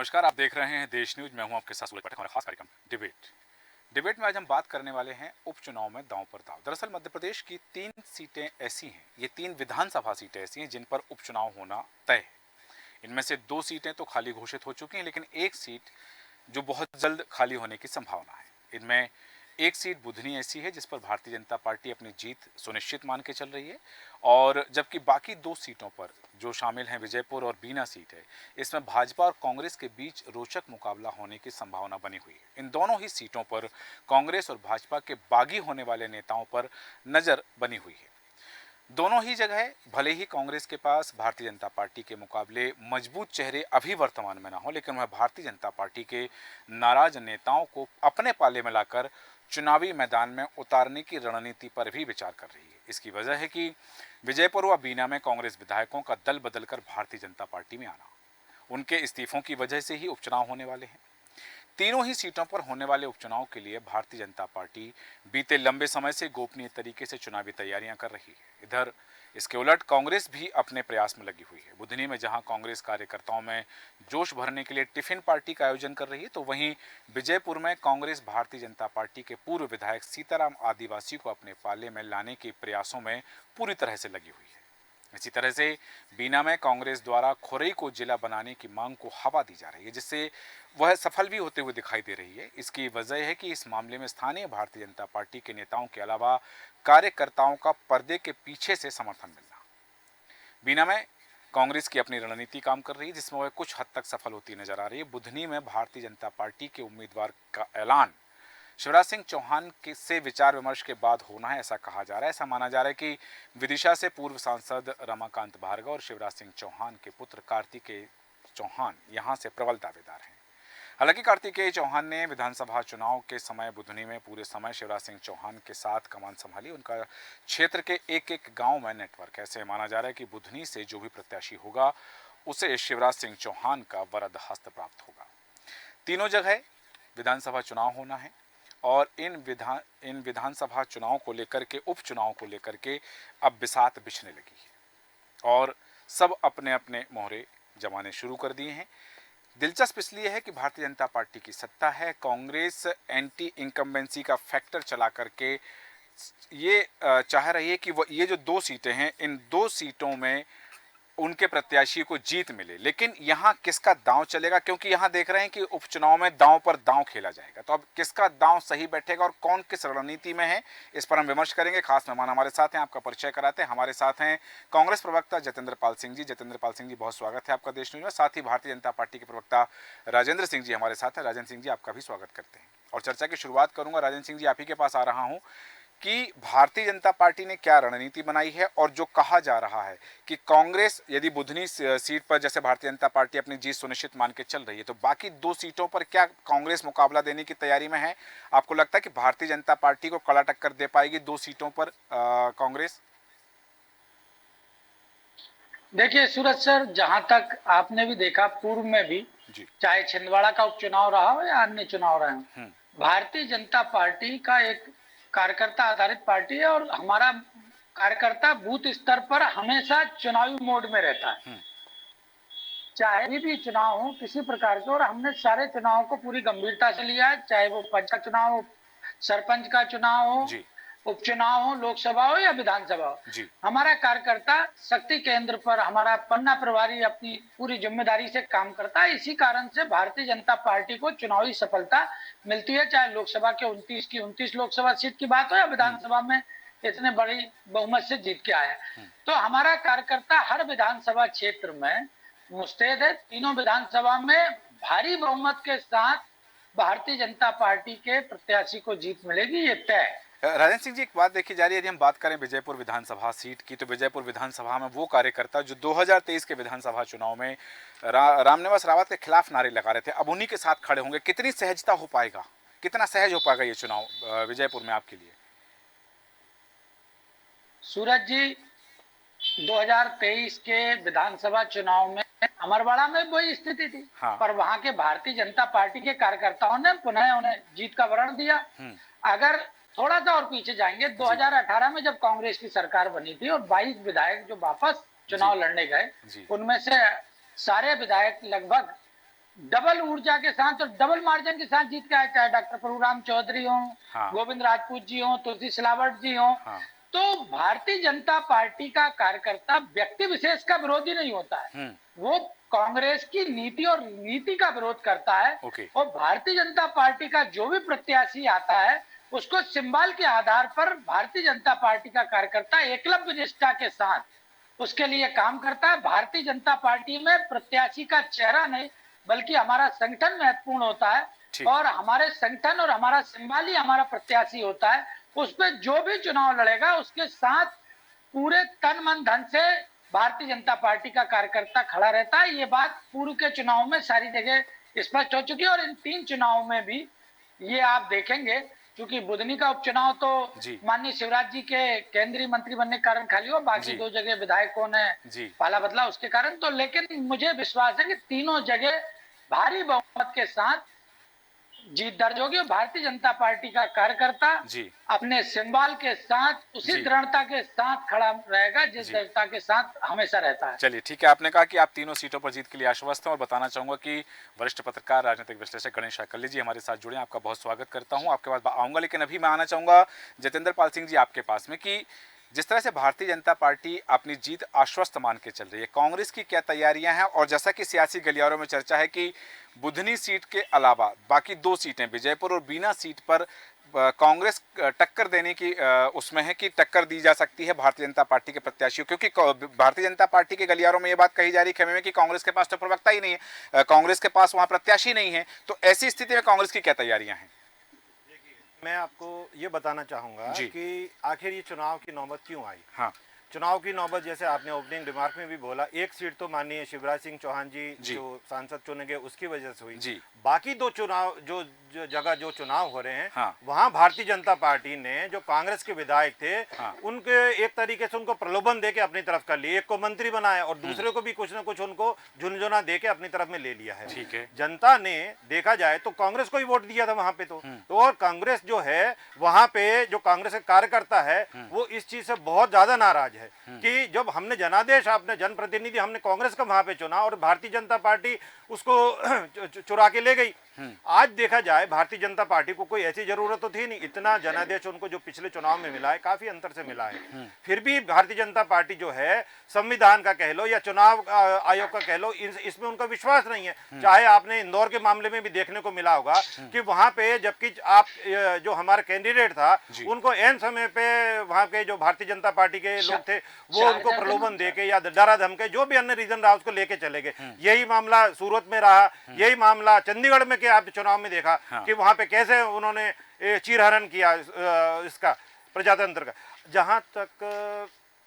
नमस्कार, आप देख रहे हैं देश न्यूज। मैं हूं आपके साथ सूरज पाठक। हमारा खास कार्यक्रम डिबेट में आज हम बात करने वाले हैं उपचुनाव में दांव पर दांव। दरअसल मध्य प्रदेश की 3 सीटें ऐसी हैं, ये 3 विधानसभा सीटें ऐसी हैं जिन पर उपचुनाव होना तय है। इनमें से 2 सीटें तो खाली घोषित हो चुकी हैं, लेकिन एक सीट जो बहुत जल्द खाली होने की संभावना है। इनमें एक सीट बुधनी ऐसी है जिस पर भारतीय जनता पार्टी अपनी जीत सुनिश्चित मान के चल रही है, और जबकि बाकी 2 सीटों पर जो शामिल हैं विजयपुर और बीना सीट है, इसमें भाजपा और कांग्रेस के बीच रोचक मुकाबला होने की संभावना बनी हुई है। इन दोनों ही सीटों पर कांग्रेस और भाजपा के बागी होने वाले नेताओं पर नजर बनी हुई है। दोनों ही जगह भले ही कांग्रेस के पास भारतीय जनता पार्टी के मुकाबले मजबूत चेहरे अभी वर्तमान में ना हो, लेकिन वह भारतीय जनता पार्टी के नाराज नेताओं को अपने पाले में लाकर चुनावी मैदान में उतारने की रणनीति पर भी विचार कर रही है। इसकी वजह है कि विजयपुर व बीना में कांग्रेस विधायकों का दल बदलकर भारतीय जनता पार्टी में आना, उनके इस्तीफों की वजह से ही उपचुनाव होने वाले हैं। तीनों ही सीटों पर होने वाले उपचुनाव के लिए भारतीय जनता पार्टी बीते लंबे समय से गोपनीय तरीके से चुनावी तैयारियां कर रही है। इधर इसके उलट कांग्रेस भी अपने प्रयास में लगी हुई है। बुधनी में जहां कांग्रेस कार्यकर्ताओं में जोश भरने के लिए टिफिन पार्टी का आयोजन कर रही है, तो वहीं विजयपुर में कांग्रेस भारतीय जनता पार्टी के पूर्व विधायक सीताराम आदिवासी को अपने पाले में लाने के प्रयासों में पूरी तरह से लगी हुई है। इसी तरह से बीना में कांग्रेस द्वारा खुरई को जिला बनाने की मांग को हवा दी जा रही है, जिससे वह सफल भी होते हुए दिखाई दे रही है। इसकी वजह है कि इस मामले में स्थानीय भारतीय जनता पार्टी के नेताओं के अलावा कार्यकर्ताओं का पर्दे के पीछे से समर्थन मिलना। बीना में कांग्रेस की अपनी रणनीति काम कर रही है, जिसमें वह कुछ हद तक सफल होती नजर आ रही है। बुधनी में भारतीय जनता पार्टी के उम्मीदवार का ऐलान शिवराज सिंह चौहान से विचार विमर्श के बाद होना है, ऐसा कहा जा रहा है। ऐसा माना जा रहा है कि विदिशा से पूर्व सांसद रमाकांत भार्गव और शिवराज सिंह चौहान के पुत्र कार्तिकेय चौहान यहां से प्रबल दावेदार हैं। हालांकि कार्तिकेय चौहान ने विधानसभा चुनाव के समय बुधनी में पूरे समय शिवराज सिंह चौहान के साथ कमान संभाली। उनका क्षेत्र के एक एक गांव में नेटवर्क है। ऐसे माना जा रहा है कि बुधनी से जो भी प्रत्याशी होगा उसे शिवराज सिंह चौहान का वरद हस्त प्राप्त होगा। तीनों जगह विधानसभा चुनाव होना है, और इन विधानसभा चुनाव को लेकर के, उपचुनाव को लेकर के अब बिसात बिछने लगी है और सब अपने अपने मोहरे जमाने शुरू कर दिए हैं। दिलचस्प इसलिए है कि भारतीय जनता पार्टी की सत्ता है, कांग्रेस एंटी इनकम्बेंसी का फैक्टर चला करके ये चाह रही है कि वो ये जो 2 सीटें हैं, इन 2 सीटों में उनके प्रत्याशी को जीत मिले। लेकिन यहाँ किसका दांव चलेगा, क्योंकि यहाँ देख रहे हैं कि उपचुनाव में दांव पर दांव खेला जाएगा। तो अब किसका दांव सही बैठेगा और कौन किस रणनीति में है, इस पर हम विमर्श करेंगे। खास मेहमान हमारे साथ हैं, आपका परिचय कराते हैं। हमारे साथ हैं कांग्रेस प्रवक्ता जतेंद्र पाल सिंह जी। जतेंद्र पाल सिंह जी, बहुत स्वागत है आपका देश न्यूज में। साथ ही भारतीय जनता पार्टी के प्रवक्ता राजेंद्र सिंह जी हमारे साथ हैं। राजेंद्र सिंह जी, आपका भी स्वागत करते हैं और चर्चा की शुरुआत करूंगा। राजेंद्र सिंह जी, आप ही के पास आ रहा हूं कि भारतीय जनता पार्टी ने क्या रणनीति बनाई है, और जो कहा जा रहा है कि कांग्रेस यदि बुधनी सीट पर जैसे भारतीय जनता पार्टी अपनी जीत सुनिश्चित मान के चल रही है, तो बाकी 2 सीटों पर क्या कांग्रेस मुकाबला देने की तैयारी में है? आपको लगता है कि भारतीय जनता पार्टी को कड़ा टक्कर दे पाएगी 2 सीटों पर कांग्रेस? देखिए सूरज सर, जहां तक आपने भी देखा, पूर्व में भी जी। चाहे छिंदवाड़ा का उपचुनाव रहा हो या अन्य चुनाव रहे हो, भारतीय जनता पार्टी का एक कार्यकर्ता आधारित पार्टी है और हमारा कार्यकर्ता बूथ स्तर पर हमेशा चुनावी मोड में रहता है। चाहे भी चुनाव हो किसी प्रकार के, और हमने सारे चुनाव को पूरी गंभीरता से लिया है, चाहे वो पंच का चुनाव हो, सरपंच का चुनाव हो, उपचुनाव हो, लोकसभा हो या विधानसभा हो। हमारा कार्यकर्ता शक्ति केंद्र पर, हमारा पन्ना प्रभारी अपनी पूरी जिम्मेदारी से काम करता है। इसी कारण से भारतीय जनता पार्टी को चुनावी सफलता मिलती है, चाहे लोकसभा के 29 की 29 लोकसभा सीट की बात हो या विधानसभा में इतने बड़ी बहुमत से जीत के आया। तो हमारा कार्यकर्ता हर विधानसभा क्षेत्र में मुस्तैद है। तीनों विधानसभा में भारी बहुमत के साथ भारतीय जनता पार्टी के प्रत्याशी को जीत मिलेगी, ये तय है। राजेंद्र सिंह जी, एक बात देखी जा रही है, यदि हम बात करें विजयपुर विधानसभा सीट की, तो विजयपुर विधानसभा में वो कार्यकर्ता जो 2023 के विधानसभा चुनाव में रामनिवास रावत के खिलाफ नारे लगा रहे थे, अब उन्हीं के साथ खड़े होंगे। कितनी सहजता हो पाएगा, कितना सहज हो पाएगा ये चुनाव विजयपुर में आपके लिए? सूरज जी, 2023 के विधानसभा चुनाव में अमरवाड़ा में वही स्थिति थी। पर वहां के भारतीय जनता पार्टी के कार्यकर्ताओं ने पुनः उन्हें जीत का वरण दिया। अगर थोड़ा सा और पीछे जाएंगे, 2018 में जब कांग्रेस की सरकार बनी थी और 22 विधायक जो वापस चुनाव लड़ने गए, उनमें से सारे विधायक लगभग डबल ऊर्जा के साथ और डबल मार्जिन के साथ जीत के आए, चाहे डॉक्टर प्रभुराम चौधरी हो, हाँ। गोविंद राजपूत जी हो, तुलसी सिलावट जी हो। हाँ। तो भारतीय जनता पार्टी का कार्यकर्ता व्यक्ति विशेष का विरोधी नहीं होता है, वो कांग्रेस की नीति और नीति का विरोध करता है। ओके। और भारतीय जनता पार्टी का जो भी प्रत्याशी आता है उसको सिंबल के आधार पर भारतीय जनता पार्टी का कार्यकर्ता एकलव्य निष्ठा के साथ उसके लिए काम करता है। भारतीय जनता पार्टी में प्रत्याशी का चेहरा नहीं बल्कि हमारा संगठन महत्वपूर्ण होता है और हमारे संगठन और हमारा सिंबल ही हमारा प्रत्याशी होता है। उस पर जो भी चुनाव लड़ेगा उसके साथ पूरे तन मन धन से भारतीय जनता पार्टी का कार्यकर्ता खड़ा रहता है। ये बात पूर्व के चुनाव में सारी जगह स्पष्ट हो चुकी है और इन 3 चुनावों में भी ये आप देखेंगे, क्योंकि बुधनी का उपचुनाव तो माननीय शिवराज जी के केंद्रीय मंत्री बनने के कारण खाली हो, बाकी 2 जगह विधायकों ने पाला बदला उसके कारण। तो लेकिन मुझे विश्वास है कि तीनों जगह भारी बहुमत के साथ जीत दर्ज होगी और भारतीय जनता पार्टी का कार्यकर्ता अपने सिंबल के साथ उसी दृढ़ता के साथ खड़ा रहेगा जिस दृढ़ता के साथ हमेशा रहता है। चलिए ठीक है, आपने कहा कि आप तीनों सीटों पर जीत के लिए आश्वस्त हैं और बताना चाहूंगा कि वरिष्ठ पत्रकार राजनीतिक विश्लेषक गणेश शाकल्ली जी हमारे साथ जुड़े हैं। आपका बहुत स्वागत करता हूं, आपके पास आऊंगा, लेकिन अभी मैं आना चाहूंगा जतेंद्र पाल सिंह जी आपके पास में कि जिस तरह से भारतीय जनता पार्टी अपनी जीत आश्वस्त मान के चल रही है, कांग्रेस की क्या तैयारियां हैं? और जैसा कि सियासी गलियारों में चर्चा है कि बुधनी सीट के अलावा बाकी 2 सीटें विजयपुर और बीना सीट पर कांग्रेस टक्कर देने की उसमें है कि टक्कर दी जा सकती है भारतीय जनता पार्टी के प्रत्याशियों, क्योंकि भारतीय जनता पार्टी के गलियारों में ये बात कही जा रही है में कि कांग्रेस के पास तो प्रवक्ता ही नहीं है, कांग्रेस के पास वहां प्रत्याशी नहीं है। तो ऐसी स्थिति में कांग्रेस की क्या तैयारियां हैं? मैं आपको ये बताना चाहूँगा कि आखिर ये चुनाव की नौबत क्यों आई। हाँ। चुनाव की नौबत जैसे आपने ओपनिंग रिमार्क में भी बोला, एक सीट तो माननीय शिवराज सिंह चौहान जी जो सांसद चुने गए उसकी वजह से हुई। बाकी 2 चुनाव जो जगह जो चुनाव हो रहे हैं वहां भारतीय जनता पार्टी ने जो कांग्रेस के विधायक थे उनके एक तरीके से उनको प्रलोभन देके अपनी तरफ कर लिए, एक को मंत्री बनाया और दूसरे को भी कुछ ना कुछ उनको झुनझुना देके अपनी तरफ में ले लिया है। ठीक है। जनता ने देखा जाए तो कांग्रेस को ही वोट दिया था वहां पे तो और कांग्रेस जो है वहां पे जो कांग्रेस के कार्यकर्ता है वो इस चीज से बहुत ज्यादा नाराज है कि जब हमने जनादेश अपने जनप्रतिनिधि हमने कांग्रेस का वहां पे चुना और भारतीय जनता पार्टी उसको चुरा के ले गई। आज देखा जाए भारतीय जनता पार्टी को कोई ऐसी जरूरत तो थी नहीं, इतना जनादेश उनको जो पिछले चुनाव में मिला है काफी अंतर से मिला है। फिर भी भारतीय जनता पार्टी जो है संविधान का कह लो या चुनाव आयोग का कह लो इसमें उनका विश्वास नहीं है। चाहे आपने इंदौर के मामले में भी देखने को मिला होगा कि वहां पे जबकि आप जो हमारा कैंडिडेट था उनको एन समय पे वहां के जो भारतीय जनता पार्टी के लोग थे वो उनको प्रलोभन देके या डरा धमके जो भी अन्य रीजन रहा उसको लेके चले गए। यही मामला सूरत में रहा, यही मामला चंडीगढ़ में आप चुनाव में देखा कि वहां पे कैसे उन्होंने चीरहरण किया इसका प्रजातंत्र का। जहां तक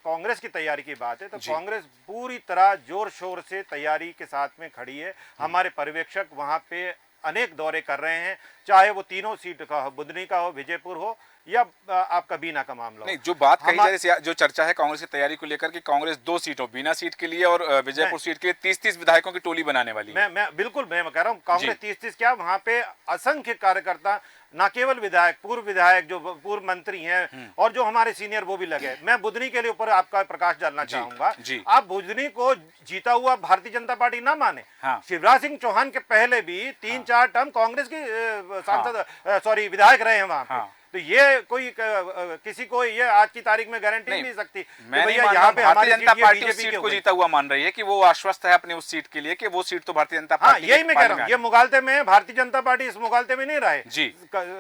कांग्रेस की तैयारी की बात है तो कांग्रेस पूरी तरह जोर शोर से तैयारी के साथ में खड़ी है। हमारे पर्यवेक्षक वहां पे अनेक दौरे कर रहे हैं, चाहे वो तीनों सीट का हो, बुधनी का हो, विजयपुर हो या आपका बीना का मामला। नहीं, जो बात कही जा रही है, जो चर्चा है कांग्रेस की तैयारी को लेकर कि कांग्रेस 2 सीटों बीना सीट के लिए और विजयपुर सीट के लिए 30-30 विधायकों की टोली बनाने वाली है। मैं बिल्कुल मैं कह रहा हूँ कांग्रेस 30-30 क्या वहां पे असंख्य कार्यकर्ता न केवल विधायक, पूर्व विधायक जो पूर्व मंत्री हैं और जो हमारे सीनियर वो भी लगे। मैं बुधनी के लिए ऊपर आपका प्रकाश डालना चाहूंगा। आप बुधनी को जीता हुआ भारतीय जनता पार्टी ना माने। शिवराज सिंह चौहान के पहले भी 3-4 टर्म कांग्रेस के सांसद विधायक रहे हैं वहां पे। तो ये कोई किसी को ये आज की तारीख में गारंटी नहीं सकती। मैं नहीं यहाँ पे भारतीय जनता पार्टी उस सीट को जीता हुआ मान रही है कि वो आश्वस्त है अपनी उस सीट के लिए कि वो सीट तो भारतीय जनता पार्टी। यही मैं कह रहा हूँ, ये मुगालते में भारतीय जनता पार्टी इस मुगालते में नहीं रहे जी।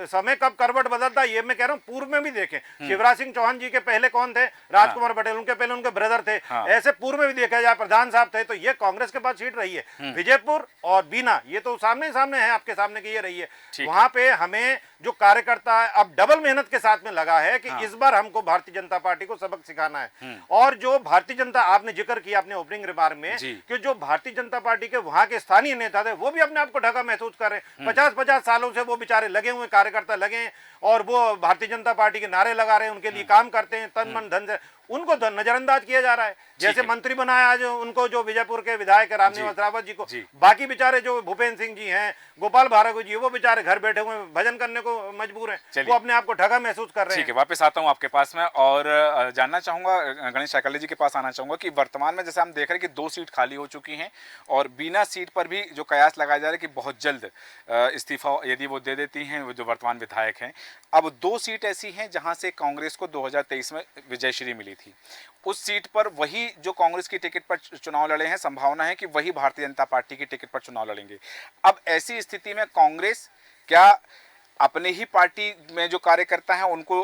समय कब करवट बदलता ये मैं कह रहा हूँ। पूर्व में भी देखें शिवराज सिंह चौहान जी के पहले कौन थे, राजकुमार पटेल, उनके पहले उनके ब्रदर थे। ऐसे पूर्व में भी देखा जाए प्रधान साहब थे। तो ये कांग्रेस के पास सीट रही है। विजयपुर और बीना ये तो सामने सामने है आपके सामने की ये रही है। वहां पे हमें जो कार्यकर्ता है अब डबल मेहनत के साथ में लगा है कि इस बार हमको भारतीय जनता पार्टी को सबक सिखाना है। और जो भारतीय जनता आपने जिक्र किया अपने ओपनिंग रिमार्क में कि जो भारतीय जनता पार्टी के वहां के स्थानीय नेता थे वो भी अपने आप को ढका महसूस कर रहे हैं। 50-50 सालों से वो बेचारे लगे हुए कार्यकर्ता लगे हैं और वो भारतीय जनता पार्टी के नारे लगा रहे हैं, उनके लिए काम करते हैं तन मन धन से। उनको नजरअंदाज किया जा रहा है। जैसे मंत्री बनाया आज उनको जो विजयपुर के विधायक रामनिवास रावत जी को, बाकी बेचारे जो भूपेंद्र सिंह जी हैं, गोपाल भार्गव जी वो बेचारे घर बैठे हुए भजन करने को मजबूर हैं। वो अपने आप को ठगा महसूस कर रहे ठीक हैं। है, वापस आता हूँ आपके पास में और जानना चाहूँगा, गणेश शाकल्ले जी के पास आना चाहूँगा कि वर्तमान में जैसे हम देख रहे हैं कि 2 सीट खाली हो चुकी हैं और बीना सीट पर भी जो कयास लगाया जा रहा है कि बहुत जल्द इस्तीफा यदि वो दे देती हैं, वो जो वर्तमान विधायक हैं। अब 2 सीट ऐसी हैं जहाँ से कांग्रेस को 2023 में विजयश्री मिली थी। उस सीट पर वही जो कांग्रेस की टिकट पर चुनाव लड़े हैं, संभावना है कि वही भारतीय जनता पार्टी की टिकट पर चुनाव लड़ेंगे। अब ऐसी स्थिति में कांग्रेस क्या अपने ही पार्टी में जो कार्यकर्ता हैं उनको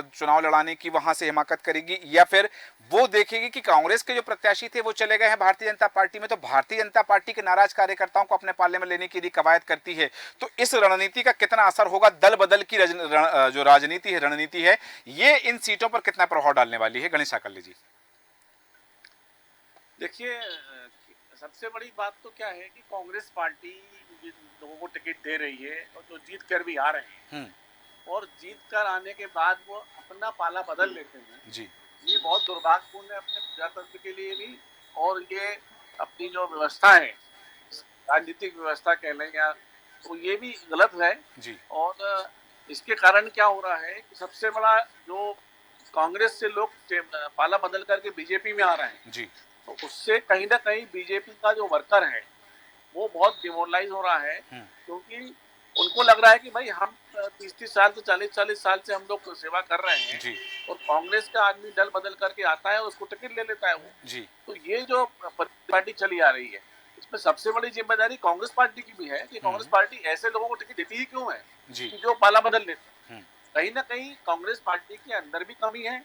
चुनाव लड़ाने की वहां से हिमाकत करेगी, या फिर वो देखेगी कि कांग्रेस के जो प्रत्याशी थे वो चले गए हैं भारतीय जनता पार्टी में, तो भारतीय जनता पार्टी के नाराज कार्यकर्ताओं को अपने पाले में लेने की यदि कवायद करती है तो इस रणनीति का कितना असर होगा? दल बदल की जो राजनीति है, रणनीति है, ये इन सीटों पर कितना प्रभाव डालने वाली है? गणेश शाकल्ले जी। देखिए, सबसे बड़ी बात तो क्या है कि कांग्रेस पार्टी जिन लोगों को टिकट दे रही है और जो जीत कर भी आ रहे हैं और जीत कर आने के बाद वो अपना पाला बदल लेते हैं जी, ये बहुत दुर्भाग्यपूर्ण है अपने प्रजातंत्र के लिए भी, और ये अपनी जो व्यवस्था है, राजनीतिक व्यवस्था कह लें या, तो ये भी गलत है जी, और इसके कारण क्या हो रहा है कि सबसे बड़ा जो कांग्रेस से लोग पाला बदल करके बीजेपी में आ रहे हैं, जी, तो उससे कहीं ना कहीं बीजेपी का जो वर्कर है वो बहुत डिमोरलाइज हो रहा है, क्योंकि उनको लग रहा है कि भाई हम 30-30 साल से 40-40 साल से हम लोग सेवा कर रहे हैं जी, और कांग्रेस का आदमी दल बदल करके आता है और उसको टिकट ले लेता है वो। जी, तो ये जो पार्टी चली आ रही है इसमें सबसे बड़ी जिम्मेदारी कांग्रेस पार्टी की भी है कि कांग्रेस पार्टी ऐसे लोगों को टिकट देती ही क्यों है जी, कि जो पाला बदल लेते हैं। कहीं ना कहीं कांग्रेस पार्टी के अंदर भी कमी है,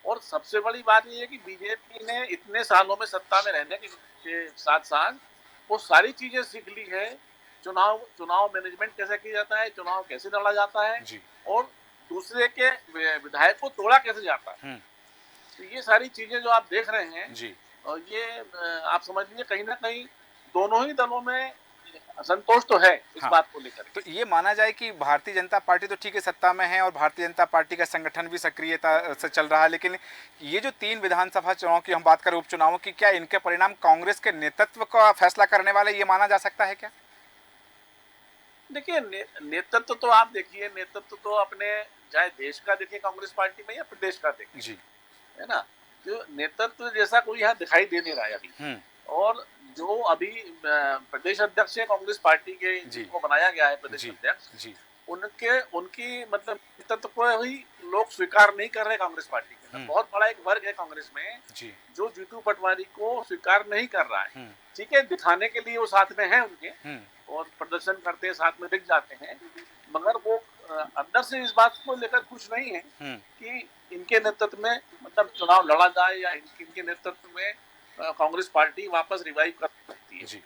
और सबसे बड़ी बात यह है कि बीजेपी ने इतने सालों में सत्ता में रहने के साथ साथ वो सारी चीजें सीख ली है। चुनाव मैनेजमेंट कैसे किया जाता है, चुनाव कैसे लड़ा जाता है जी, और दूसरे के विधायक को तोड़ा कैसे जाता है। तो ये सारी चीजें जो आप देख रहे हैं जी, और ये आप समझ लीजिए कहीं ना कहीं दोनों ही दलों में असंतोष तो है इस हाँ। बात को लेकर। तो ये माना जाए कि भारतीय जनता पार्टी तो ठीक है सत्ता में है और भारतीय जनता पार्टी का संगठन भी सक्रियता से चल रहा है, लेकिन ये जो 3 विधानसभा चुनाव की हम बात करें, उपचुनावों की, क्या इनके परिणाम कांग्रेस के नेतृत्व का फैसला करने वाले ये माना जा सकता है क्या? देखिए, नेतृत्व तो आप देखिए, नेतृत्व तो अपने चाहे देश का देखिए कांग्रेस पार्टी में या प्रदेश का देखिए, जी, है ना, जो नेतृत्व जैसा कोई यहाँ दिखाई दे नहीं रहा है अभी। और जो अभी प्रदेश अध्यक्ष है कांग्रेस पार्टी के, जिनको बनाया गया है प्रदेश अध्यक्ष, जी, उनकी मतलब नेतृत्व को ही लोग स्वीकार नहीं कर रहे कांग्रेस पार्टी के। बहुत बड़ा एक वर्ग है कांग्रेस में जी, जो जीतू पटवारी को स्वीकार नहीं कर रहा है। ठीक है, दिखाने के लिए वो साथ में है उनके और प्रदर्शन करते हैं, साथ में दिख जाते हैं, मगर वो अंदर से इस बात को लेकर खुश नहीं है कि इनके नेतृत्व में मतलब चुनाव लड़ा जाए या इनके नेतृत्व में कांग्रेस पार्टी वापस रिवाइव कर सकती है। जी,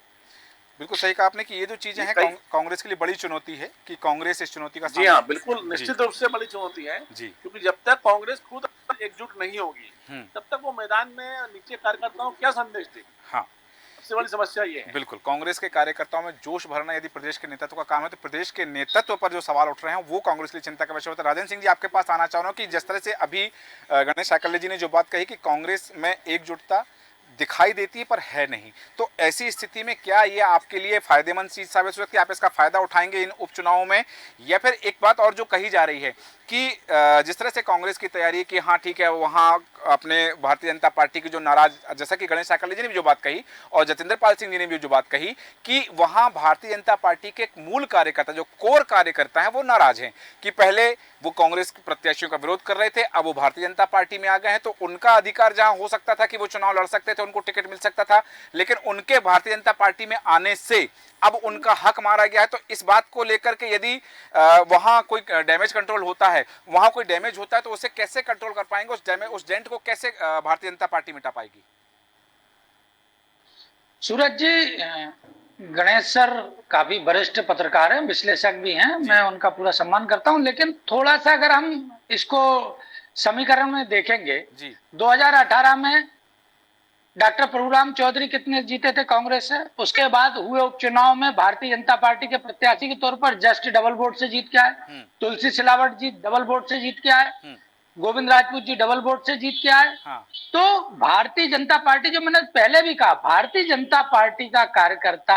बिल्कुल सही कहा आपने कि ये जो चीजें हैं कांग्रेस के लिए बड़ी चुनौती है कि कांग्रेस इस चुनौती का जी हाँ, बिल्कुल निश्चित रूप से बड़ी चुनौती है जी, क्योंकि जब तक कांग्रेस खुद एकजुट नहीं होगी तब तक वो मैदान में नीचे कार्यकर्ताओं को क्या संदेश देगी। हाँ, सबसे बड़ी समस्या ये है। बिल्कुल, कांग्रेस के कार्यकर्ताओं में जोश भरना यदि प्रदेश के नेतृत्व का काम है तो प्रदेश के नेतृत्व पर जो सवाल उठ रहे हैं वो कांग्रेस के लिए चिंता का विषय होता है। राजेंद्र सिंह जी, आपके पास आना चाह रहा हूँ कि जिस तरह से अभी गणेश शाकल्ले जी ने जो बात कही कि कांग्रेस में एकजुटता दिखाई देती है पर है नहीं, तो ऐसी स्थिति में क्या ये आपके लिए फायदेमंद चीज साबित हो सकती है? आप इसका फायदा उठाएंगे इन उपचुनावों में? या फिर एक बात और जो कही जा रही है कि जिस तरह से कांग्रेस की तैयारी कि हाँ ठीक है, वहाँ अपने भारतीय जनता पार्टी की जो नाराज, जैसा कि गणेश शाकल्ले जी ने भी जो बात कही और जतिंदर पाल सिंह जी ने भी जो बात कही कि वहाँ भारतीय जनता पार्टी के एक मूल कार्यकर्ता, जो कोर कार्यकर्ता है, वो नाराज हैं कि पहले वो कांग्रेस के प्रत्याशियों का विरोध कर रहे थे, अब वो भारतीय जनता पार्टी में आ गए हैं, तो उनका अधिकार जहां हो सकता था कि वो चुनाव लड़ सकते थे, उनको टिकट मिल सकता था, लेकिन उनके भारतीय जनता पार्टी में आने से अब उनका हक मारा गया है। तो इस बात को लेकर के यदि वहां कोई डैमेज कंट्रोल होता है, वहां कोई डैमेज होता है, तो उसे कैसे कंट्रोल कर पाएंगे? उस डेंट को कैसे भारतीय जनता पार्टी मिटा पाएगी? सूरज जी, गणेश सर काफी वरिष्ठ पत्रकार हैं, विश्लेषक भी हैं, मैं उनका पूरा सम्मान करता हूं, लेकिन थोड़ा सा अगर हम इसको समीकरण में देखेंगे, 2018 में डॉक्टर प्रभुराम चौधरी कितने जीते थे कांग्रेस से, उसके बाद हुए उपचुनाव में भारतीय जनता पार्टी के प्रत्याशी के तौर पर जस्ट डबल वोट से जीत के आए, तुलसी सिलावट जी डबल वोट से जीत के आए, गोविंद राजपूत जी डबल वोट से जीत के आए। तो भारतीय जनता पार्टी, जो मैंने पहले भी कहा, भारतीय जनता पार्टी का कार्यकर्ता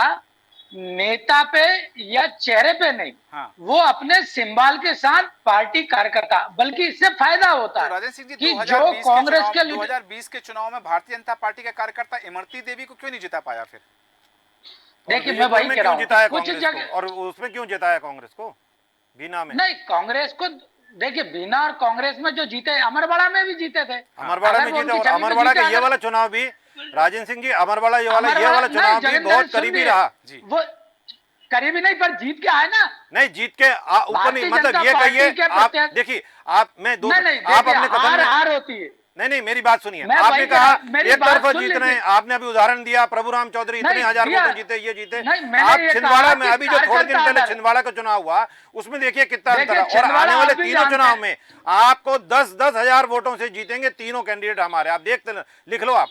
नेता पे या चेहरे पे नहीं, हाँ। वो अपने सिंबल के साथ पार्टी कार्यकर्ता, बल्कि इससे फायदा होता तो है राजेश सिंह जी कि 2020 जो कांग्रेस के 2020 के चुनाव में भारतीय जनता पार्टी के कार्यकर्ता इमरती देवी को क्यों नहीं जिता पाया फिर? देखिए मैं वही कह रहा हूँ, जिताया कुछ कांग्रेस को, जगह और उसमें क्यों जिताया कांग्रेस को बीना में? नहीं, कांग्रेस को देखिए, बिना और कांग्रेस में जो जीते, अमरवाड़ा में भी जीते थे, अमरवाड़ा में जीते, और अमरवाड़ा का ये वाला चुनाव भी राजन सिंह जी, अमरवाड़ा ये वाला चुनाव भी बहुत करीबी रहा। वो करीबी नहीं, पर जीत के आए ना। नहीं, जीत के ऊपर नहीं, मतलब ये कहिए आप, देखिए आप, मैं दो आप अपने कथन में हार होती है। नहीं, मेरी बात सुनिए। आपने कहा एक तरफा जीतने, आपने अभी उदाहरण दिया प्रभुराम चौधरी इतने हजार वोट जीते, ये जीते। आप छिंदवाड़ा में अभी जो थोड़े दिन पहले छिंदवाड़ा का चुनाव हुआ, उसमें देखिए कितना अंतर है, और आने वाले तीनों चुनाव में आपको 10-10 हजार वोटों से जीतेंगे तीनों कैंडिडेट हमारे। आप देखते, लिख लो आप।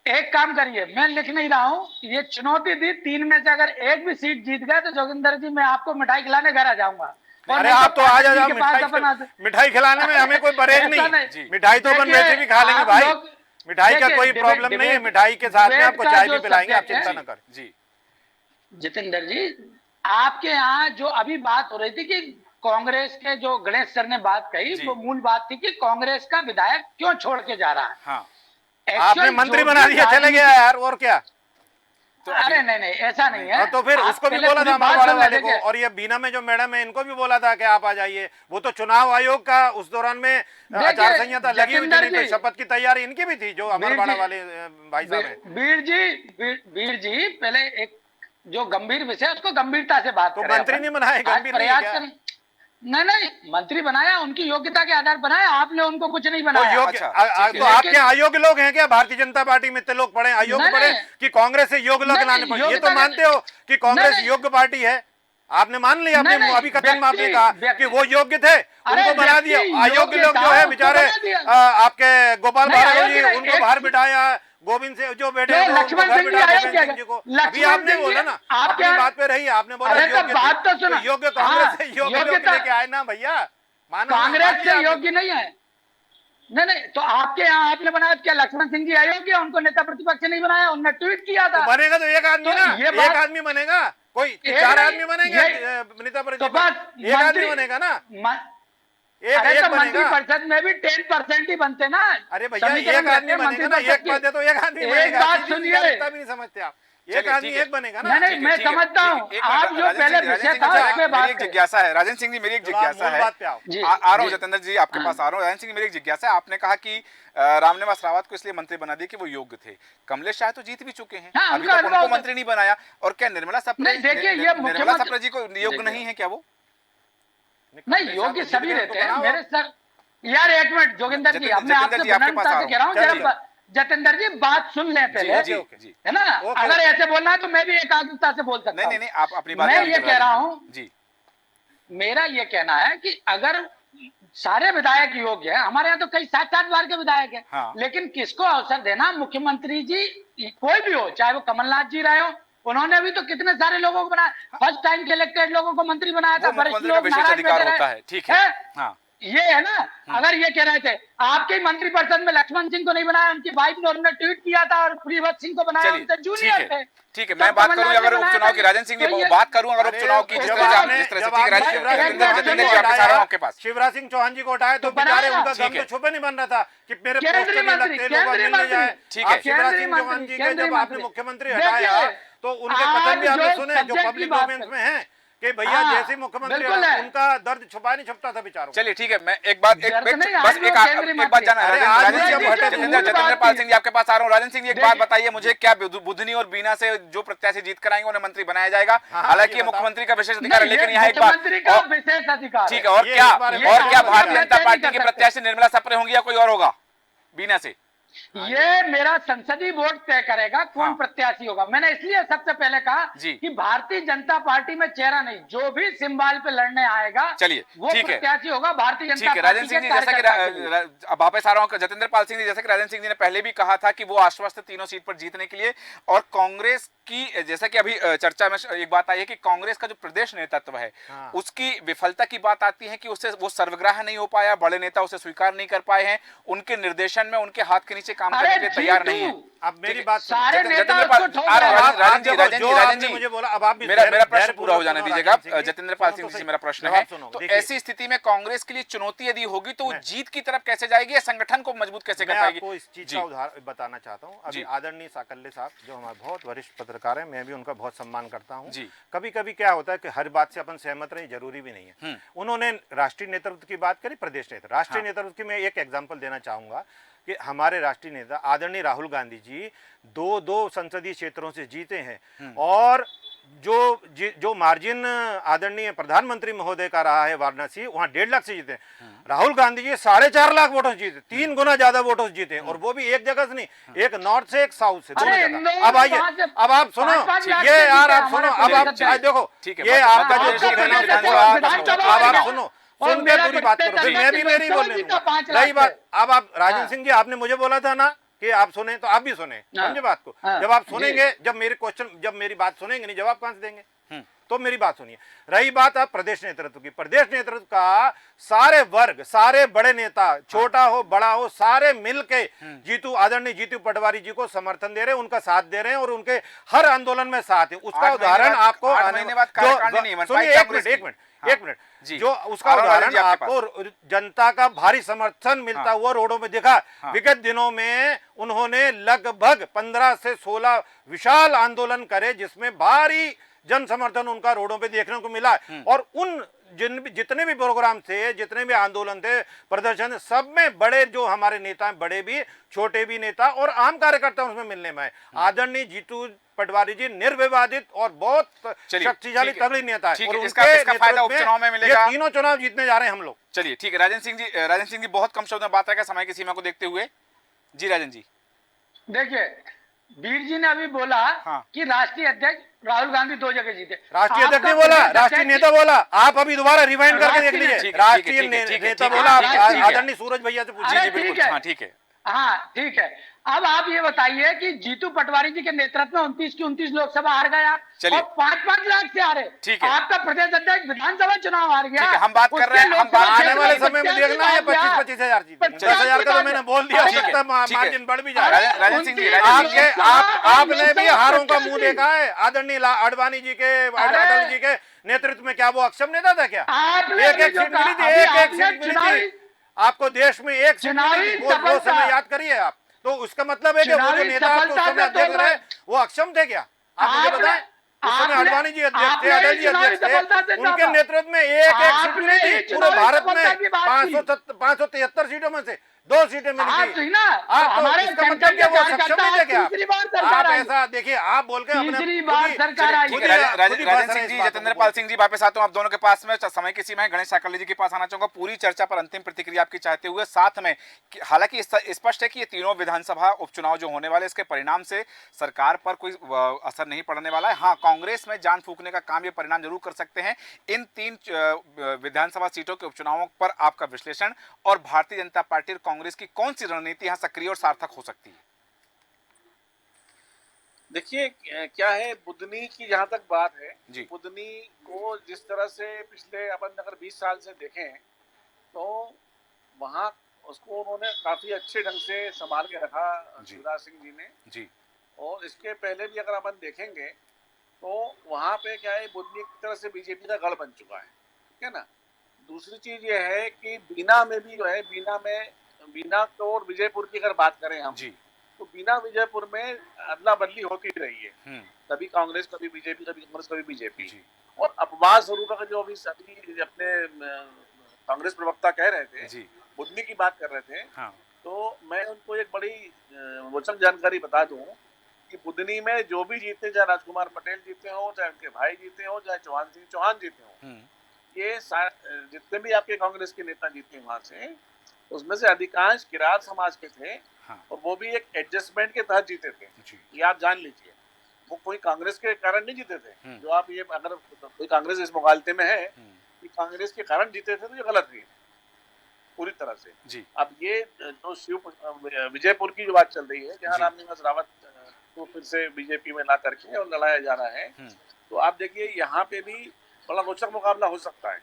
एक काम करिए, मैं लिख नहीं रहा हूँ, ये चुनौती दी, 3 में से अगर एक भी सीट जीत गए तो जोगिंदर जी मैं आपको मिठाई खिलाने घर आ जाऊंगा। अरे आप तो आ जाओ, मिठाई खिलाने में हमें कोई परहेज नहीं, मिठाई तो अपन वैसे भी खा लेंगे भाई, मिठाई का कोई प्रॉब्लम नहीं है, मिठाई के साथ में आपको चाय भी पिलाएंगे, आप चिंता न करें। जी जितेंद्र जी, आपके यहाँ जो अभी बात हो रही थी कि कांग्रेस के, जो गणेश सर ने बात कही, वो मूल बात थी कि कांग्रेस का विधायक क्यों छोड़ के जा रहा है। हाँ। आपने मंत्री बना दिया, चले गया यार, और क्या? तो अरे नहीं, ऐसा नहीं है। तो फिर उसको भी बोला था अमरवाड़ा वाले को, और ये बीना में जो मैडम है इनको भी बोला था कि आप आ जाइए। वो तो चुनाव आयोग का उस दौरान में आचार संहिता लगी हुई थी, तो शपथ की तैयारी इनकी भी थी, जो अमरवाड़ा वाले भाई साहब है। वीर जी पहले एक जो गंभीर विषय, उसको गंभीरता से बात करें। तो मंत्री नहीं बनाए, गंभीर नहीं, नहीं, मंत्री बनाया, उनकी योग्यता के आधार बनाया, आपने उनको कुछ नहीं बनाया। तो आपके अयोग्य लोग हैं क्या? भारतीय जनता पार्टी में इतने लोग पढ़े, अयोग्य पढ़े कि कांग्रेस से योग्य लोग लाने पड़े? ये तो मानते हो कि कांग्रेस योग्य पार्टी है, आपने मान लिया, अपने अभी कथन में आपने कहा कि वो योग्य थे, उनको बना दिया। अयोग्य लोग जो है बेचारे, आपके गोपाल भार्गव जी, उनको बाहर बिठाया, गोविंद से जो बैठे लक्ष्मण सिंह जी को। अभी आपने बोला ना, आपकी बात पे रही, आपने बोला बात तो सुनो, योग्य कांग्रेस से योग्य लोग लेके आए ना भैया, कांग्रेस से योग्य नहीं है। नहीं, तो आपके यहाँ आपने बनाया, क्या लक्ष्मण सिंह जी अयोग्य, उनको नेता प्रतिपक्ष नहीं बनाया? उन्होंने ट्वीट किया था। बनेगा तो एक आदमी ना, एक आदमी बनेगा, कोई 4 आदमी बनेंगे नेता प्रतिपक्ष, एक आदमी बनेगा ना, एक मंत्री परिषद में भी 10% ही बनते ना। अरे भैया एक आदमी बनेगा ना, एक पद है तो एक आदमी बनेगा। बात सुनिए, इतना भी नहीं समझते आप, एक आदमी एक बनेगा ना। नहीं, मैं समझता हूँ, आप जो पहले विषय था उसमें बात, एक जिज्ञासा है राजन सिंह जी, मेरी एक जिज्ञासा है, आ रहा हूँ जितेंद्र जी आपके पास आ रहा हूँ। राजन सिंह जी, मेरी एक जिज्ञासा है, आपने कहा कि रामनिवास रावत को इसलिए मंत्री बना दिया कि वो योग्य थे। कमलेश शाह तो जीत भी चुके हैं, अभी तक उनको मंत्री नहीं बनाया, और क्या निर्मला सप्रे जी को योग्य नहीं है क्या? वो नहीं, योग्य सभी रहते हैं मेरे सर। यार एक मिनट जोगिंदर जी, मैं आपसे विनम्रता से कह रहा हूँ, जरा जतेंद्र जी बात सुन लें पहले, है ना? अगर ऐसे बोलना है तो मैं भी एकाग्रता से बोल सकता हूँ। नहीं, आप अपनी बात। मैं ये कह रहा हूँ जी, मेरा ये कहना है कि अगर सारे विधायक योग्य है, हमारे यहाँ तो कई 7-7 बार के विधायक है, हाँ। लेकिन किसको अवसर देना? मुख्यमंत्री जी कोई भी हो, चाहे वो कमलनाथ जी रहे हो, उन्होंने भी तो कितने सारे लोगों को बनाया, फर्स्ट टाइम के इलेक्टेड लोगों को मंत्री बनाया था। वरिष्ठ लोग नाराज होता है, ठीक है, हाँ। ये है ना, अगर ये कह रहे थे आपके मंत्रिपरिषद में लक्ष्मण सिंह को नहीं बनाया, उनकी वाइफ ने उन्होंने ट्वीट किया था, और प्रियव्रत सिंह को बनाया, उनसे जूनियर थे। ठीक है, मैं बात करूं अगर उपचुनाव की, राजन सिंह जी बात करूं अगर उपचुनाव की, जिस तरह आपके पास शिवराज सिंह चौहान जी को हटाया तो बेचारे उनका दम तो छुपे नहीं बन रहा था कि मेरे पोस्ट नहीं लगते, लोग मिलने जाए। ठीक है, शिवराज सिंह चौहान जी के जब आपने मुख्यमंत्री हटाया तो उनके कथन भी आपने सुने जो पब्लिक डोमेन में है कि भैया जैसे मुख्यमंत्री उनका दर्द छुपा नहीं छुपता था बेचारों। चलिए ठीक है, मैं एक बात जाना जतेंद्र पाल सिंह जी आपके पास आ रहा हूँ। राजन सिंह जी एक बात बताइए मुझे, क्या बुधनी और बीना से जो प्रत्याशी जीत कर आएंगे उन्हें मंत्री बनाया जाएगा? हालांकि ये मुख्यमंत्री का विशेष अधिकार है, लेकिन यहाँ एक बात, ठीक है, और क्या भारतीय जनता पार्टी के प्रत्याशी निर्मला सप्रे होंगी या कोई और होगा बीना से? ये मेरा संसदीय बोर्ड तय करेगा कौन प्रत्याशी होगा। मैंने इसलिए सबसे पहले कहा कि भारतीय जनता पार्टी में चेहरा नहीं, जो भी सिंबल पे लड़ने आएगा चलिए वो प्रत्याशी होगा भारतीय जनता पार्टी। राजन सिंह जी जैसा कि अब वापस आ रहा हूं, जतेंद्र पाल सिंह जी जैसा कि राजन सिंह जी ने पहले भी कहा था कि वो आश्वस्त तीनों सीट पर जीतने के लिए, और कांग्रेस की जैसा कि अभी चर्चा में एक बात आई है कि कांग्रेस का जो प्रदेश नेतृत्व है उसकी विफलता की बात आती है कि उससे वो सर्वग्राह नहीं हो पाया, बड़े नेता उसे स्वीकार नहीं कर पाए हैं, उनके निर्देशन में उनके हाथ के नीचे नीचे काम करने के लिए तैयार नहीं है। अब मेरी बात सुनो। सारे जतिन- नेता जतिन उसको ठोक रहे हैं। राजन जी, मुझे बोला, अब आप भी मेरा प्रश्न धैर्य पूरा हो जाने सुनो, दीजिएगा। राजन सिंह जी, जतिंद्र पाल सुनो सिंह तो जी, सही। मेरा प्रश्न जवाब है, सुनो, तो देखिए। ऐसी स्थिति में कांग्रेस के लिए चुनौती यदि होगी तो वो जीत की तरफ कैसे जाएगी या संगठन को मजबूत कैसे कर मैं पाएगी? आपको इस चीज जी। का उदाहरण बताना चाहता हूँ। अभी जी। आदरणीय साकल्य साहब जो हमारे बहुत वरिष्ठ पत्रकार हैं, मैं भी उनका बहुत सम्मान करता हूँ। जी। कभी कभी क्या होता है कि हर बात से अपन सहमत रहे, जरूरी भी नहीं है। उन्होंने राष्ट्रीय नेतृत्व की बात करी, प्रदेश नेतृत्व, राष्ट्रीय नेतृत्व की मैं एक एग्जाम्पल देना चाहूंगा कि हमारे राष्ट्रीय नेता आदरणीय राहुल गांधी जी दो संसदीय क्षेत्रों से जीते हैं और जो मार्जिन आदरणीय प्रधानमंत्री महोदय का रहा है वाराणसी, वहां 1.5 लाख से जीते। राहुल गांधी जी 4.5 लाख वोटों से जीते, 3 गुना ज्यादा वोटों से जीते, और वो भी एक जगह से नहीं, एक नॉर्थ से एक साउथ से, दोनों जगह। अब आइए, अब आप सुनो ये यार, आप सुनो, अब आप देखो ये आपका जो अब आप सुनो, सुन के पूरी बात करो, फिर मैं भी मेरी बोलने दूंगा। रही बात, अब आप राजन सिंह जी, आपने मुझे बोला था ना कि आप सुने, तो आप भी सुने, समझे बात को। जब आप सुनेंगे, जब मेरी बात सुनेंगे नहीं, जवाब कहां से देंगे? तो मेरी बात सुनिए। रही बात आप प्रदेश नेतृत्व की, प्रदेश नेतृत्व का सारे वर्ग, सारे बड़े नेता, छोटा हो बड़ा हो, सारे मिलके आदरणीय जीतू पटवारी जी को समर्थन दे रहे हैं, उनका साथ दे रहे हैं और उनके हर आंदोलन में साथ है। उसका उदाहरण आपको एक मिनट जो उसका उदाहरण आपको जनता का भारी समर्थन मिलता हुआ रोडों में दिखा। विगत दिनों में उन्होंने लगभग 15 से 16 विशाल आंदोलन करे, जिसमें भारी जन समर्थन उनका रोडों पे देखने को मिला। और उन जितने भी प्रोग्राम थे, जितने भी आंदोलन थे, प्रदर्शन, सब में बड़े जो हमारे नेता हैं, बड़े भी छोटे भी नेता और आम कार्यकर्ता उसमें मिलने में आदरणीय जीतू पटवारी जी निर्विवादित और बहुत शक्तिशाली तगड़ी नेता है, और इसका फायदा उपचुनाव में मिलेगा। तीनों चुनाव जीतने जा रहे हैं हम लोग। चलिए ठीक है। राजन सिंह जी बहुत कम शब्द में बात रखा समय की सीमा को देखते हुए। जी राजन जी, देखिए वीर जी ने अभी बोला कि राष्ट्रीय अध्यक्ष राहुल गांधी 2 जगह जीते। राष्ट्रीय अध्यक्ष नहीं बोला, राष्ट्रीय नेता बोला। आप अभी दोबारा रिवाइंड करके देख लीजिए। राष्ट्रीय नेता बोला, आदरणीय सूरज भैया से पूछिए। ठीक है। हाँ ठीक है। अब आप ये बताइए कि जीतू पटवारी जी के नेतृत्व में 29 की 29 लोकसभा हार गया और 5-5 लाख से हारे। आपका प्रदेश अध्यक्ष विधानसभा चुनाव हार गया। हम बात कर रहे हैं, हम आने वाले समय में देखना है 25-25 हजार जीते। 10,000 का तो मैंने बोल दिया, मार्जिन बढ़ भी जाए। राजन सिंह जी, आपने भी हारों का मुंह देखा है। आदरणीय आडवाणी जी के, अटल जी के नेतृत्व में क्या वो अक्षम नेता था क्या? एक सीट मिली थी, एक सीट मिली थी आपको देश में, एक सीट मिली थी। वो समय याद करिए आप। तो उसका मतलब है कि वो जो नेता आपको उस समय देख रहे हैं वो अक्षम थे क्या? आप मुझे बताएं। उस समय आडवाणी जी अध्यक्ष थे, अटल जी अध्यक्ष थे, उनके नेतृत्व में एक सीट मिली थी। पूरे भारत में 573 सीटों में से 2 सीटें मिली थी। इसका मतलब क्या वो सक्षम नहीं थे क्या? आप ऐसा देखिए, आप बोल के राजन सिंह जी, जतिंद्र पाल सिंह जी, वापस आता हूं आप दोनों के पास में। समय की सीमा है, गणेश साकल्य जी के पास आना चाहूंगा पूरी चर्चा पर अंतिम प्रतिक्रिया आपकी चाहते हुए। साथ में हालांकि स्पष्ट है कि ये तीनों विधानसभा उपचुनाव जो होने वाले, इसके परिणाम से सरकार पर कोई असर नहीं पड़ने वाला है। हाँ, कांग्रेस में जान फूंकने का काम ये परिणाम जरूर कर सकते हैं। इन 3 विधानसभा सीटों के उपचुनावों पर आपका विश्लेषण, और भारतीय जनता पार्टी और कांग्रेस की कौन सी रणनीति यहां सक्रिय और सार्थक हो सकती है? देखिए क्या है, बुदनी की जहां तक बात है, बुदनी को जिस तरह से पिछले अपन अगर 20 साल से देखें तो वहां उसको उन्होंने काफी अच्छे ढंग से संभाल के रखा शिवराज सिंह जी ने जी। और इसके पहले भी अगर अपन देखेंगे तो वहां पे क्या है, बुदनी की तरह से बीजेपी का गढ़ बन चुका है, ठीक है ना। दूसरी चीज ये है कि बीना में भी जो है, बीना और विजयपुर की अगर बात करें हम जी, तो बीना विजयपुर में अदला बदली होती रही है, कभी कांग्रेस, कभी बीजेपी, कभी कांग्रेस, कभी बीजेपी। और अपवाद स्वरूप का जो अभी अपने कांग्रेस प्रवक्ता कह रहे थे, बुदनी की बात कर रहे थे, तो मैं उनको एक बड़ी रोचक जानकारी बता दूं कि बुदनी में जो भी जीते, चाहे राजकुमार पटेल जीते हो, चाहे उनके भाई जीते हो, चाहे चौहान सिंह चौहान जीते हो, ये जितने भी आपके कांग्रेस के नेता जीते वहां से, उसमें से अधिकांश किरात समाज के थे। और वो भी एक एडजस्टमेंट के तहत जीते थे, ये आप जान लीजिए। वो कोई कांग्रेस के कारण नहीं जीते थे। जो आप ये, अगर कोई कांग्रेस इस मुगालते में है कि कांग्रेस के कारण जीते थे, तो ये गलत है पूरी तरह से जी। अब ये जो विजयपुर की जो बात चल रही है, जहाँ रामनिवास रावत को फिर से बीजेपी में ला करके और लड़ाया जा रहा है, तो आप देखिए यहाँ पे भी बड़ा रोचक मुकाबला हो सकता है।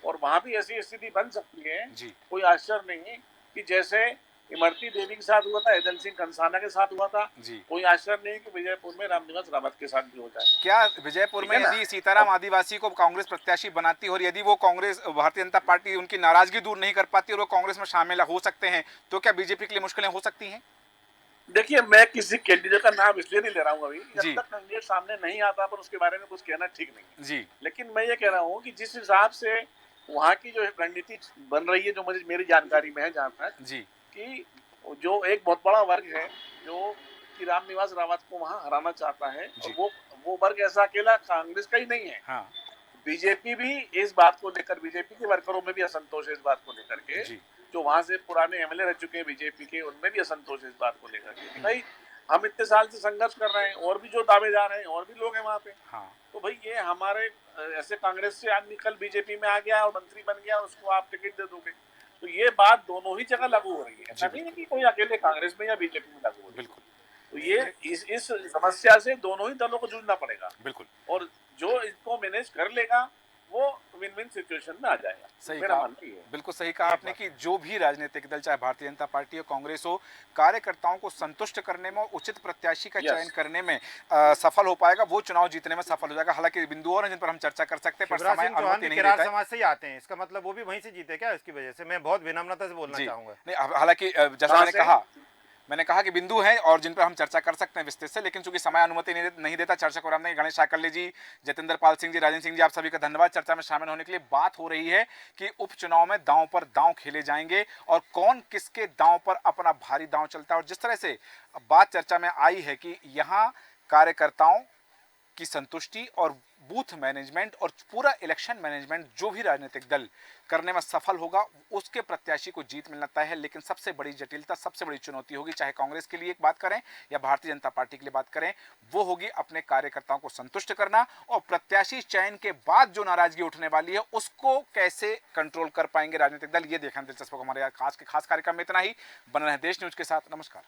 और वहां भी ऐसी स्थिति बन सकती है, कोई आश्चर्य नहीं कि जैसे इमरती देवी के साथ हुआ था, हैदल सिंह कंसाना के साथ हुआ था। जी। कोई आश्चर्य नहीं कि विजयपुर में रामनिवास रावत के साथ भी होता है। क्या विजयपुर ठीक में है ना? यदि सीताराम आदिवासी को कांग्रेस प्रत्याशी बनाती और यदि वो कांग्रेस भारतीय जनता पार्टी उनकी नाराजगी दूर नहीं कर पाती और वो कांग्रेस में शामिल हो सकते हैं, तो क्या बीजेपी के लिए मुश्किलें हो सकती हैं? देखिए, मैं किसी कैंडिडेट का नाम इसलिए नहीं ले रहा हूँ अभी, जी। जब तक कैंडिडेट सामने नहीं आता पर उसके बारे में कुछ कहना ठीक नहीं है। जी। लेकिन मैं ये कह रहा हूँ कि जिस हिसाब से वहाँ की जो रणनीति बन रही है, जो मुझे मेरी जानकारी में है जहाँ तक, जी। कि जो एक बहुत बड़ा वर्ग है जो कि रामनिवास रावत को वहाँ हराना चाहता है, जी। और वो वर्ग ऐसा अकेला कांग्रेस का ही नहीं है। हाँ। बीजेपी भी इस बात को लेकर, बीजेपी के वर्करों में भी असंतोष है इस बात को लेकर के, जी। जो वहां से पुराने एमएलए रह चुके हैं बीजेपी के, उनमें भी असंतोष है इस बात को लेकर के कि भाई हम इतने साल से संघर्ष कर रहे हैं, और भी जो दावेदार हैं और भी लोग हैं वहां पे, हाँ। तो भाई ये हमारे ऐसे कांग्रेस से आदमी कल बीजेपी में आ गया और मंत्री बन गया, उसको आप टिकट दे दोगे, तो ये बात दोनों ही जगह लागू हो रही है। ऐसा नहीं है कि कोई अकेले कांग्रेस में या बीजेपी में लागू हो रही है। बिल्कुल। तो ये इस समस्या से दोनों ही दलों को जूझना पड़ेगा, बिल्कुल। और जो इसको मैनेज कर लेगा वो विन विन सिचुएशन में आ जाएगा। सही मेरा कहा, मानना ये है। बिल्कुल सही कहा आपने कि जो भी राजनीतिक दल, चाहे भारतीय जनता पार्टी हो, कांग्रेस हो, कार्यकर्ताओं को संतुष्ट करने में और उचित प्रत्याशी का Yes. चयन करने में सफल हो पाएगा, वो चुनाव जीतने में सफल हो जाएगा। हालांकि बिंदु और हैं जिन पर हम चर्चा कर सकते हैं, पर शिवराज समय सिंह चौहान अनुमति भी नहीं किरार देता है। समाज से ही आते हैं, इसका मतलब वो भी वहीं से जीते क्या इसकी वजह से? मैं बहुत विनम्रता से बोलना जी। चाहूंगा। नहीं, हालांकि जैसा मैंने कहा कि बिंदु हैं और जिन पर हम चर्चा कर सकते हैं विस्तृत से, लेकिन चूंकि समय अनुमति नहीं देता, चर्चा को रामदेव गणेश शाकल्य जी, जतेंद्र पाल सिंह जी, राजेंद्र सिंह जी, आप सभी का धन्यवाद चर्चा में शामिल होने के लिए। बात हो रही है कि उपचुनाव में दांव पर दांव खेले जाएंगे और कौन किसके दांव पर अपना भारी दांव चलता है। और जिस तरह से बात चर्चा में आई है कि यहाँ कार्यकर्ताओं की संतुष्टि और बूथ मैनेजमेंट और पूरा इलेक्शन मैनेजमेंट जो भी राजनीतिक दल करने में सफल होगा, उसके प्रत्याशी को जीत मिलना तय है। लेकिन सबसे बड़ी जटिलता, सबसे बड़ी चुनौती होगी, चाहे कांग्रेस के लिए बात करें या भारतीय जनता पार्टी के लिए बात करें, वो होगी अपने कार्यकर्ताओं को संतुष्ट करना और प्रत्याशी चयन के बाद जो नाराजगी उठने वाली है उसको कैसे कंट्रोल कर पाएंगे राजनीतिक दल। ये देखना दिलचस्प होगा। हमारे खास कार्यक्रम में इतना ही। बने रहें देश न्यूज के साथ। नमस्कार।